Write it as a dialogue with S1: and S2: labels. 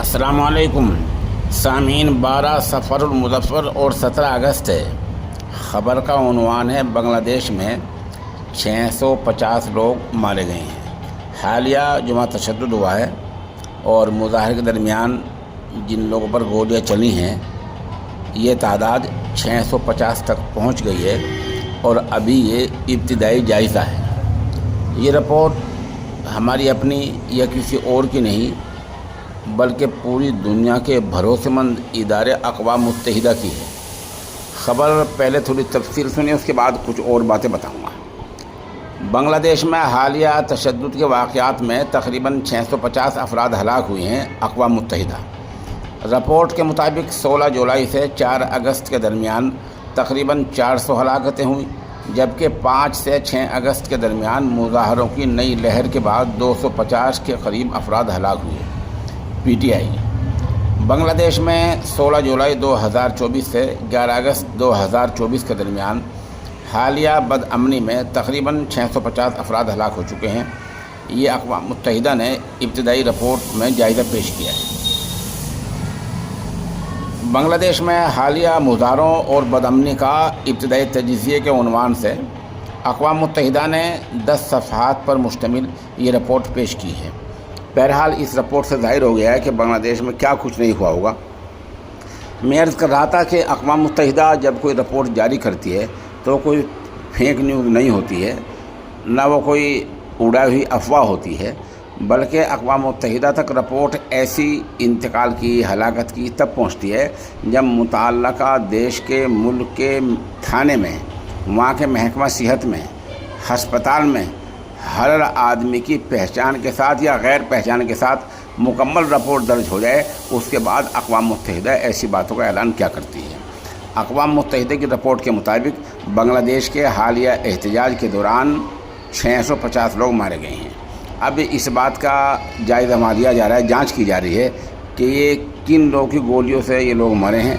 S1: अस्सलाम वालेकुम सामीन। 12 सफ़रुल-मुज़फ़्फ़र और 17 अगस्त है। ख़बर का उन्वान है बांग्लादेश में 650 लोग मारे गए हैं। हालिया जुमा तशद्दुद हुआ है और मुज़ाहरे के दरमियान जिन लोगों पर गोलियां चली हैं ये तादाद 650 तक पहुंच गई है और अभी ये इब्तिदाई जायज़ा है। ये रिपोर्ट हमारी अपनी या किसी और की नहीं बल्कि पूरी दुनिया के भरोसेमंद इदारे अक़वाम मुत्तहिदा की है। ख़बर पहले थोड़ी तफसील सुनिए, उसके बाद कुछ और बातें बताऊंगा। बांग्लादेश में हालिया तशद्दुद के वाक़यात में तकरीबन 650 अफराद हलाक हुए हैं। अक़वाम मुत्तहिदा रिपोर्ट के मुताबिक 16 जुलाई से 4 अगस्त के दरमियान तकरीबन 400 हलाकतें हुई, जबकि 5 से 6 अगस्त के दरमियान मुज़ाहरों की नई लहर के बाद 250 के करीब अफराद हलाक हुए। PTI बांग्लादेश में 16 जुलाई 2024 से 11 अगस्त 2024 के दरमियान हालिया बदअमनी में तकरीबन 650 अफराद हलाक हो चुके हैं। ये अक़वाम मुत्तहिदा ने इब्तिदाई रिपोर्ट में जायज़ा पेश किया है। बांग्लादेश में हालिया मुज़ाहरों और बदअमनी का इब्तिदाई तजज़िये के उन्वान से अक़वाम मुत्तहिदा ने 10 सफ़हात पर मुश्तमिल ये रिपोर्ट पेश की है। बहरहाल इस रिपोर्ट से ज़ाहिर हो गया है कि बांग्लादेश में क्या कुछ नहीं हुआ होगा। मैं अर्ज़ कर रहा था कि अक़वाम मुत्तहिदा जब कोई रिपोर्ट जारी करती है तो कोई फेक न्यूज़ नहीं होती है, ना वो कोई उड़ाई हुई अफवाह होती है, बल्कि अक़वाम मुत्तहिदा तक रिपोर्ट ऐसी इंतकाल की, हलाकत की तब पहुँचती है जब मुतल्लका देश के, मुल्क के थाने में, वहाँ के महकमा सेहत में, हस्पताल में हर आदमी की पहचान के साथ या गैर पहचान के साथ मुकम्मल रिपोर्ट दर्ज हो जाए, उसके बाद अक़वाम मुत्तहिदा ऐसी बातों का ऐलान क्या करती है। अक़वाम मुत्तहिदा की रिपोर्ट के मुताबिक बांग्लादेश के हालिया एहतजाज के दौरान 650 लोग मारे गए हैं। अब इस बात का जायज़ा लिया जा रहा है, जांच की जा रही है कि ये किन लोगों की गोलियों से ये लोग मरे हैं